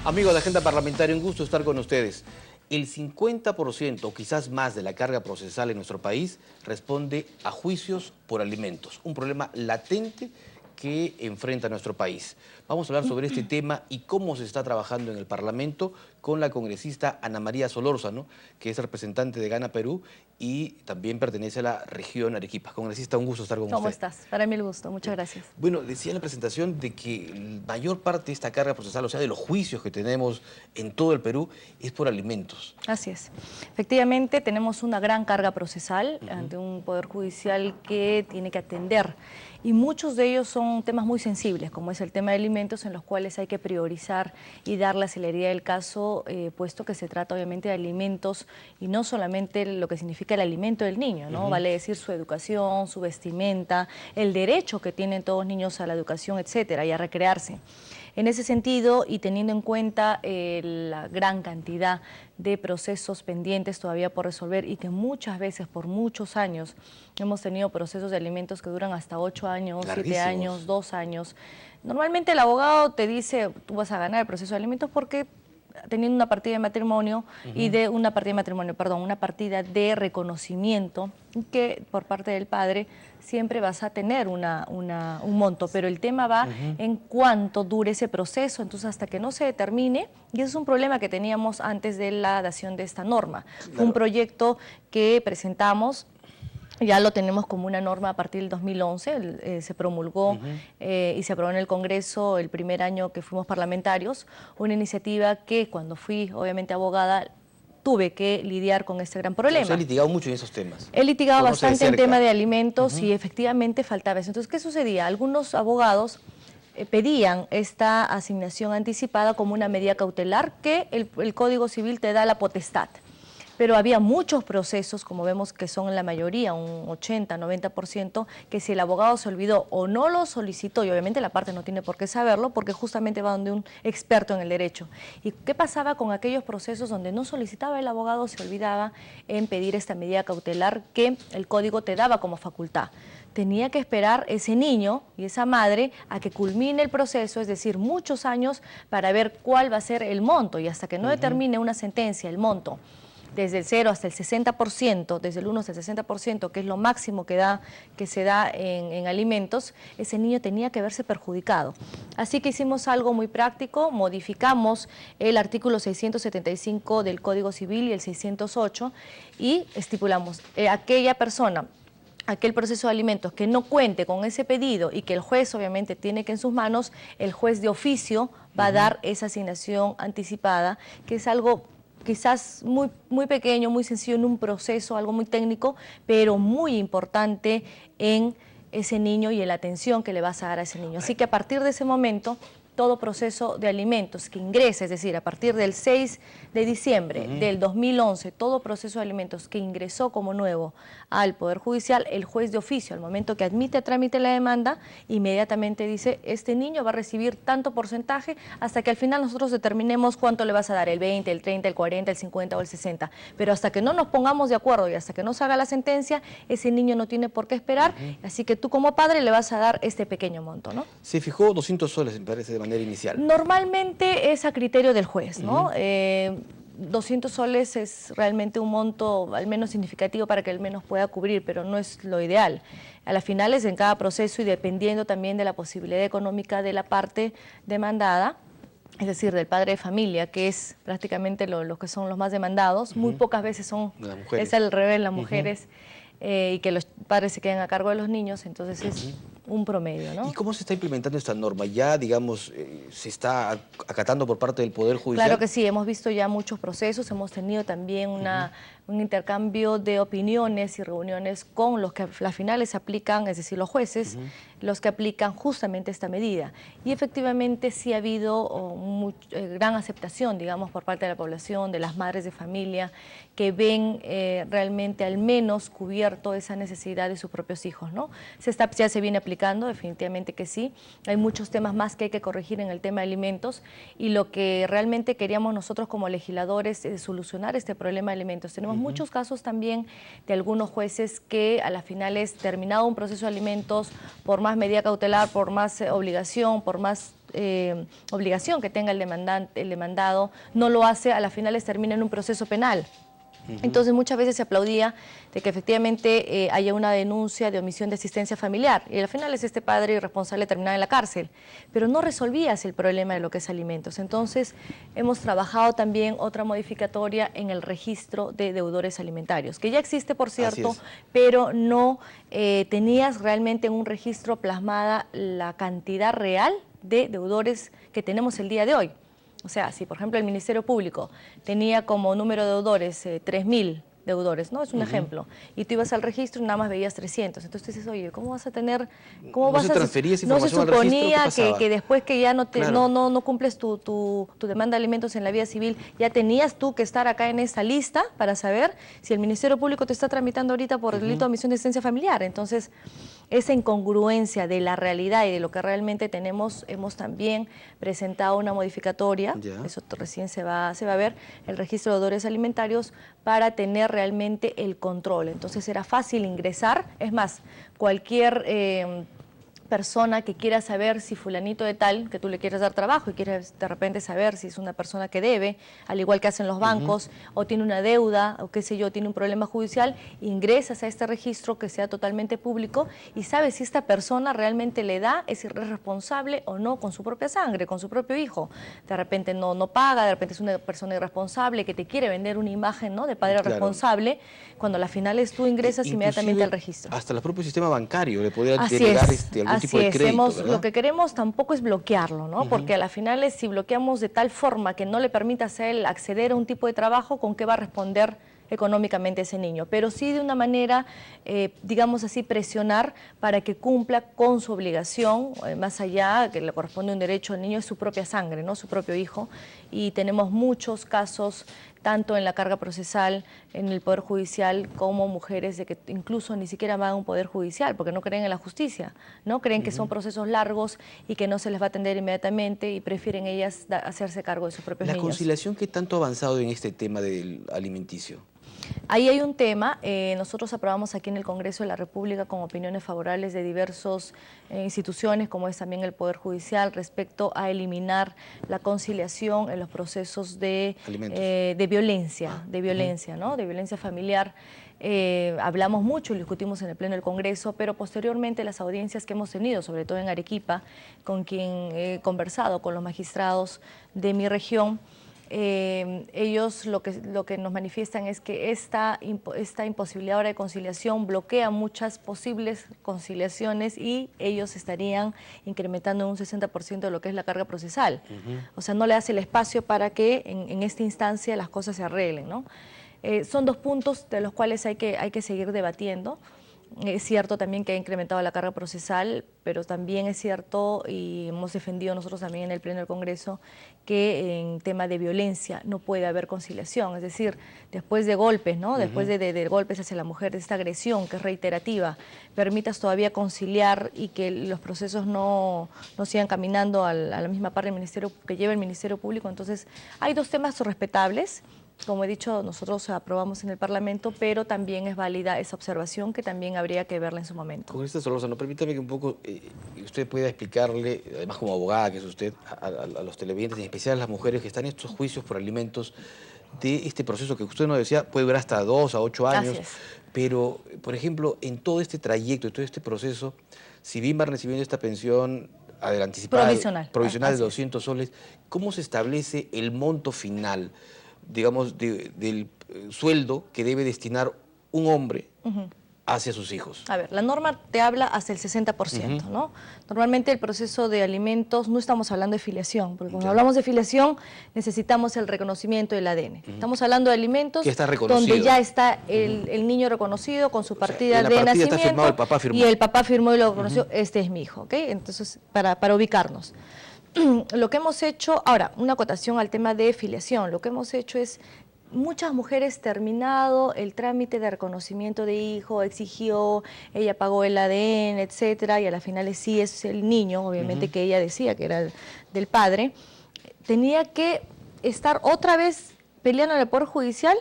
Amigos de Agenda Parlamentaria, un gusto estar con ustedes. El 50% o quizás más de la carga procesal en nuestro país responde a juicios por alimentos, un problema latente que enfrenta nuestro país. Vamos a hablar sobre este tema y cómo se está trabajando en el Parlamento con la congresista Ana María Solórzano, que es representante de Gana Perú y también pertenece a la región Arequipa. Congresista, un gusto estar con usted. ¿Cómo estás? Para mí el gusto, muchas gracias. Bueno, decía en la presentación de que la mayor parte de esta carga procesal, o sea, de los juicios que tenemos en todo el Perú, es por alimentos. Así es. Efectivamente, tenemos una gran carga procesal ante un Poder Judicial que tiene que atender. Y muchos de ellos son temas muy sensibles, como es el tema de alimentos, en los cuales hay que priorizar y dar la celeridad del caso, puesto que se trata obviamente de alimentos y no solamente lo que significa el alimento del niño, ¿no? Vale decir su educación, su vestimenta, el derecho que tienen todos los niños a la educación, etcétera, y a recrearse. En ese sentido, y teniendo en cuenta la gran cantidad de procesos pendientes todavía por resolver y que muchas veces, por muchos años, hemos tenido procesos de alimentos que duran hasta 8 años, 7 años, 2 años. Normalmente el abogado te dice, tú vas a ganar el proceso de alimentos porque teniendo una partida de matrimonio y de una partida de matrimonio, perdón, una partida de reconocimiento que por parte del padre siempre vas a tener un monto, pero el tema va en cuánto dure ese proceso, entonces hasta que no se determine, y ese es un problema que teníamos antes de la dación de esta norma. Claro. Fue un proyecto que presentamos. Ya lo tenemos como una norma a partir del 2011, se promulgó y se aprobó en el Congreso el primer año que fuimos parlamentarios, una iniciativa que cuando fui obviamente abogada tuve que lidiar con este gran problema. Usted ha litigado mucho en esos temas. He litigado bastante en tema de alimentos y efectivamente faltaba eso. Entonces, ¿qué sucedía? Algunos abogados pedían esta asignación anticipada como una medida cautelar que el Código Civil te da la potestad. Pero había muchos procesos, como vemos que son en la mayoría, un 80, 90%, que si el abogado se olvidó o no lo solicitó, y obviamente la parte no tiene por qué saberlo, porque justamente va donde un experto en el derecho. ¿Y qué pasaba con aquellos procesos donde no solicitaba el abogado, se olvidaba en pedir esta medida cautelar que el código te daba como facultad? Tenía que esperar ese niño y esa madre a que culmine el proceso, es decir, muchos años, para ver cuál va a ser el monto, y hasta que no determine una sentencia, el monto, desde el 0 hasta el 60%, desde el 1 hasta el 60%, que es lo máximo que se da en alimentos, ese niño tenía que verse perjudicado. Así que hicimos algo muy práctico, modificamos el artículo 675 del Código Civil y el 608 y estipulamos aquella persona, aquel proceso de alimentos que no cuente con ese pedido y que el juez obviamente tiene que en sus manos, el juez de oficio va a dar esa asignación anticipada, que es algo quizás muy pequeño, muy sencillo en un proceso, algo muy técnico, pero muy importante en ese niño y en la atención que le vas a dar a ese niño. Así que a partir de ese momento, todo proceso de alimentos que ingrese, es decir, a partir del 6 de diciembre del 2011, todo proceso de alimentos que ingresó como nuevo al Poder Judicial, el juez de oficio, al momento que admite a trámite la demanda, inmediatamente dice, este niño va a recibir tanto porcentaje hasta que al final nosotros determinemos cuánto le vas a dar, el 20, el 30, el 40, el 50 o el 60. Pero hasta que no nos pongamos de acuerdo y hasta que no se haga la sentencia, ese niño no tiene por qué esperar, así que tú como padre le vas a dar este pequeño monto, ¿no? Se fijó 200 soles, me parece, de manera inicial. Normalmente es a criterio del juez, ¿no? 200 soles es realmente un monto al menos significativo para que al menos pueda cubrir, pero no es lo ideal. A las finales, en cada proceso y dependiendo también de la posibilidad económica de la parte demandada, es decir, del padre de familia, que es prácticamente los que son los más demandados, muy pocas veces son, es al revés, las mujeres, y que los padres se queden a cargo de los niños, entonces es un promedio, ¿no? ¿Y cómo se está implementando esta norma? ¿Ya, digamos, se está acatando por parte del Poder Judicial? Claro que sí, hemos visto ya muchos procesos, hemos tenido también un intercambio de opiniones y reuniones con los que a las finales aplican, es decir, los jueces, los que aplican justamente esta medida. Y efectivamente sí ha habido gran aceptación, digamos, por parte de la población, de las madres de familia, que ven realmente al menos cubierto esa necesidad de sus propios hijos, ¿no? Ya se viene aplicando, definitivamente que sí. Hay muchos temas más que hay que corregir en el tema de alimentos y lo que realmente queríamos nosotros como legisladores es solucionar este problema de alimentos. Tenemos muchos casos también de algunos jueces que a las finales, terminado un proceso de alimentos, por más medida cautelar, por más obligación, por más obligación que tenga el demandado, no lo hace, a las finales termina en un proceso penal. Entonces muchas veces se aplaudía de que efectivamente haya una denuncia de omisión de asistencia familiar y al final es este padre irresponsable terminado en la cárcel, pero no resolvías el problema de lo que es alimentos. Entonces hemos trabajado también otra modificatoria en el registro de deudores alimentarios, que ya existe por cierto, pero no tenías realmente en un registro plasmada la cantidad real de deudores que tenemos el día de hoy. O sea, si por ejemplo el Ministerio Público tenía como número de deudores 3.000 deudores, ¿no? Es un ejemplo. Y tú ibas al registro y nada más veías 300. Entonces tú dices, oye, ¿cómo vas a tener...? ¿Cómo vas a transfería esa información no se suponía al registro, que después que ya no claro, cumples tu demanda de alimentos en la vía civil, ya tenías tú que estar acá en esta lista para saber si el Ministerio Público te está tramitando ahorita por delito de omisión de asistencia familiar? Entonces, esa incongruencia de la realidad y de lo que realmente tenemos, hemos también presentado una modificatoria, eso recién se va a ver, el registro de deudores alimentarios, para tener realmente el control. Entonces era fácil ingresar, es más, cualquier persona que quiera saber si fulanito de tal, que tú le quieres dar trabajo y quieres de repente saber si es una persona que debe, al igual que hacen los bancos, o tiene una deuda, o qué sé yo, tiene un problema judicial, ingresas a este registro que sea totalmente público y sabes si esta persona realmente le da, es irresponsable o no con su propia sangre, con su propio hijo. De repente no paga, de repente es una persona irresponsable que te quiere vender una imagen, ¿no?, de padre responsable, cuando a la final tú ingresas inmediatamente al registro. Hasta el propio sistema bancario le podría denegar algún tipo de crédito, ¿verdad? Lo que queremos tampoco es bloquearlo, ¿no? Porque a la final si bloqueamos de tal forma que no le permita a él acceder a un tipo de trabajo, ¿con qué va a responder económicamente ese niño? Pero sí de una manera, digamos así, presionar para que cumpla con su obligación, más allá que le corresponde un derecho al niño, es su propia sangre, ¿no?, su propio hijo. Y tenemos muchos casos, tanto en la carga procesal, en el Poder Judicial, como mujeres de que incluso ni siquiera van a un Poder Judicial porque no creen en la justicia, ¿no? Creen que son procesos largos y que no se les va a atender inmediatamente y prefieren ellas hacerse cargo de sus propios niños. ¿La conciliación qué tanto ha avanzado en este tema del alimenticio? Ahí hay un tema, nosotros aprobamos aquí en el Congreso de la República con opiniones favorables de diversas instituciones, como es también el Poder Judicial, respecto a eliminar la conciliación en los procesos de violencia, ¿no?, de violencia familiar. Hablamos mucho y lo discutimos en el Pleno del Congreso, pero posteriormente las audiencias que hemos tenido, sobre todo en Arequipa, con quien he conversado con los magistrados de mi región, ellos lo que nos manifiestan es que esta imposibilidad ahora de conciliación bloquea muchas posibles conciliaciones y ellos estarían incrementando en un 60% de lo que es la carga procesal. O sea, no le hace el espacio para que en esta instancia las cosas se arreglen, ¿no? Son dos puntos de los cuales hay que seguir debatiendo. Es cierto también que ha incrementado la carga procesal, pero también es cierto, y hemos defendido nosotros también en el Pleno del Congreso, que en tema de violencia no puede haber conciliación. Es decir, después de golpes, ¿no?, después de golpes hacia la mujer, de esta agresión que es reiterativa, permitas todavía conciliar y que los procesos no sigan caminando a la misma par del ministerio que lleva el Ministerio Público. Entonces, hay dos temas respetables. Como he dicho, nosotros aprobamos en el Parlamento, pero también es válida esa observación que también habría que verla en su momento. Congresista Solórzano, permítame que un poco usted pueda explicarle, además como abogada que es usted, a los televidentes, en especial a las mujeres que están en estos juicios por alimentos, de este proceso que usted nos decía puede durar hasta 2 a 8 años, pero, por ejemplo, en todo este trayecto, en todo este proceso, si bien van recibiendo esta pensión anticipada, provisional de 200 soles, ¿cómo se establece el monto final, digamos, del sueldo que debe destinar un hombre hacia sus hijos? A ver, la norma te habla hasta el 60%, ¿no? Normalmente el proceso de alimentos, no estamos hablando de filiación, porque cuando hablamos de filiación necesitamos el reconocimiento del ADN. Estamos hablando de alimentos donde ya está el niño reconocido con su partida de nacimiento, está firmado, el papá firmó. Y el papá firmó y lo reconoció, este es mi hijo, ¿ok? Entonces, para ubicarnos. Lo que hemos hecho, ahora, una acotación al tema de filiación, lo que hemos hecho es, muchas mujeres terminado el trámite de reconocimiento de hijo, exigió, ella pagó el ADN, etcétera, y a la final sí es el niño, obviamente que ella decía que era del padre, tenía que estar otra vez peleando en el Poder Judicial,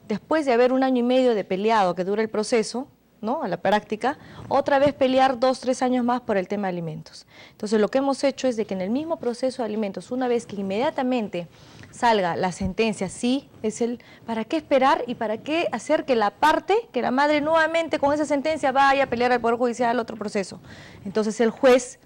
después de haber 1 año y medio de peleado que dura el proceso, ¿no?, a la práctica, otra vez pelear 2, 3 años más por el tema de alimentos. Entonces lo que hemos hecho es de que en el mismo proceso de alimentos, una vez que inmediatamente salga la sentencia, sí, ¿para qué esperar y para qué hacer que la madre nuevamente con esa sentencia vaya a pelear al Poder Judicial otro proceso? Entonces el juez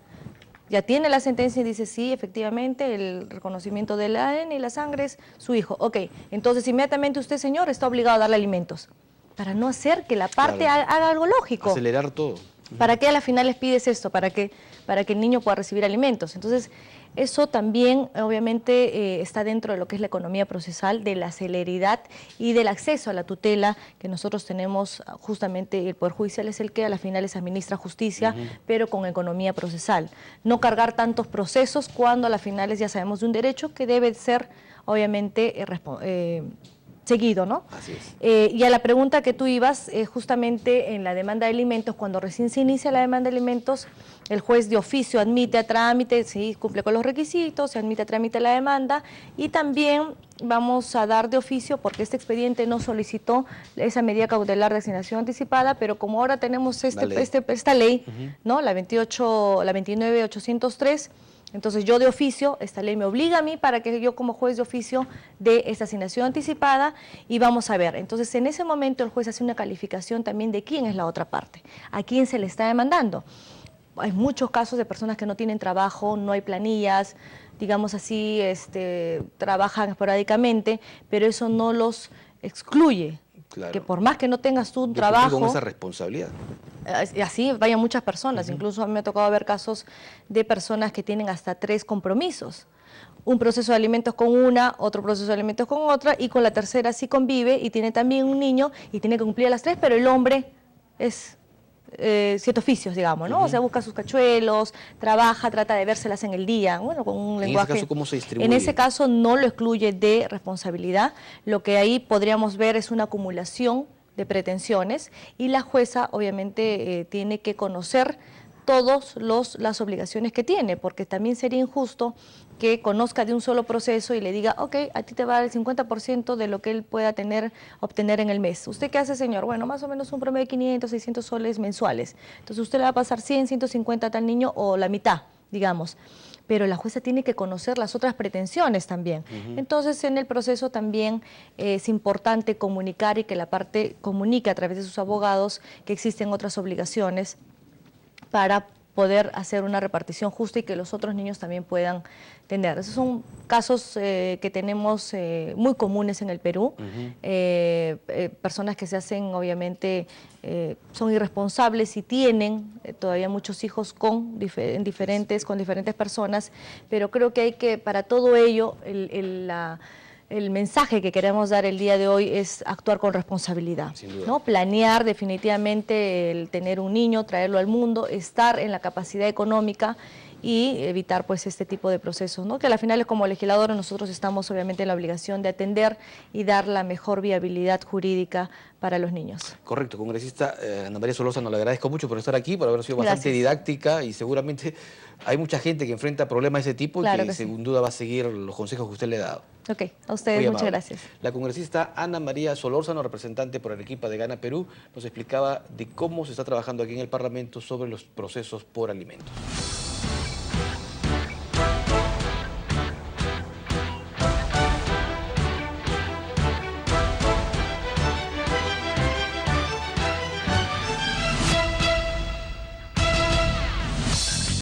ya tiene la sentencia y dice, sí, efectivamente, el reconocimiento del ADN y la sangre es su hijo. Ok, entonces inmediatamente usted, señor, está obligado a darle alimentos, para no hacer que la parte haga algo lógico. Acelerar todo. ¿Para qué a la final les pides esto? Para que el niño pueda recibir alimentos. Entonces, eso también obviamente está dentro de lo que es la economía procesal, de la celeridad y del acceso a la tutela que nosotros tenemos. Justamente el Poder Judicial es el que a las finales administra justicia, pero con economía procesal. No cargar tantos procesos cuando a las finales ya sabemos de un derecho que debe ser obviamente seguido, ¿no? Así es. Y a la pregunta que tú ibas, justamente en la demanda de alimentos, cuando recién se inicia la demanda de alimentos, el juez de oficio admite a trámite, sí, cumple con los requisitos, se admite a trámite la demanda, y también vamos a dar de oficio, porque este expediente no solicitó esa medida cautelar de asignación anticipada, pero como ahora tenemos esta ley, ¿no?, la 29.803, entonces yo de oficio, esta ley me obliga a mí para que yo como juez de oficio dé esta asignación anticipada, y vamos a ver. Entonces en ese momento el juez hace una calificación también de quién es la otra parte, a quién se le está demandando. Hay muchos casos de personas que no tienen trabajo, no hay planillas, digamos así, trabajan esporádicamente, pero eso no los excluye. Claro. Que por más que no tengas tú un trabajo... con esa responsabilidad. Así vayan muchas personas, incluso a mí me ha tocado ver casos de personas que tienen hasta 3 compromisos. Un proceso de alimentos con una, otro proceso de alimentos con otra, y con la tercera sí convive y tiene también un niño y tiene que cumplir a las 3, pero el hombre es... siete oficios, digamos, ¿no? O sea, busca sus cachuelos, trabaja, trata de vérselas en el día, bueno, con un lenguaje. En ese caso, ¿cómo se distribuye? En ese caso no lo excluye de responsabilidad. Lo que ahí podríamos ver es una acumulación de pretensiones, y la jueza obviamente tiene que conocer todas las obligaciones que tiene, porque también sería injusto que conozca de un solo proceso y le diga, ok, a ti te va a dar el 50% de lo que él pueda obtener en el mes. ¿Usted qué hace, señor? Bueno, más o menos un promedio de 500, 600 soles mensuales. Entonces usted le va a pasar 100, 150 a tal niño, o la mitad, digamos. Pero la jueza tiene que conocer las otras pretensiones también. Entonces, en el proceso también es importante comunicar, y que la parte comunique a través de sus abogados que existen otras obligaciones para poder hacer una repartición justa y que los otros niños también puedan tener. Esos son casos que tenemos muy comunes en el Perú. Personas que se hacen, obviamente, son irresponsables y tienen todavía muchos hijos con diferentes personas, pero creo que hay que, para todo ello, el mensaje que queremos dar el día de hoy es actuar con responsabilidad, ¿no? Planear definitivamente el tener un niño, traerlo al mundo, estar en la capacidad económica y evitar pues este tipo de procesos, ¿no? Que al final, como legisladores, nosotros estamos obviamente en la obligación de atender y dar la mejor viabilidad jurídica para los niños. Correcto, congresista Ana María Solórzano, le agradezco mucho por estar aquí, por haber sido bastante didáctica, y seguramente hay mucha gente que enfrenta problemas de ese tipo, y que sin duda va a seguir los consejos que usted le ha dado. Ok, a ustedes muchas gracias. La congresista Ana María Solórzano, representante por Arequipa de Gana Perú, nos explicaba de cómo se está trabajando aquí en el Parlamento sobre los procesos por alimentos.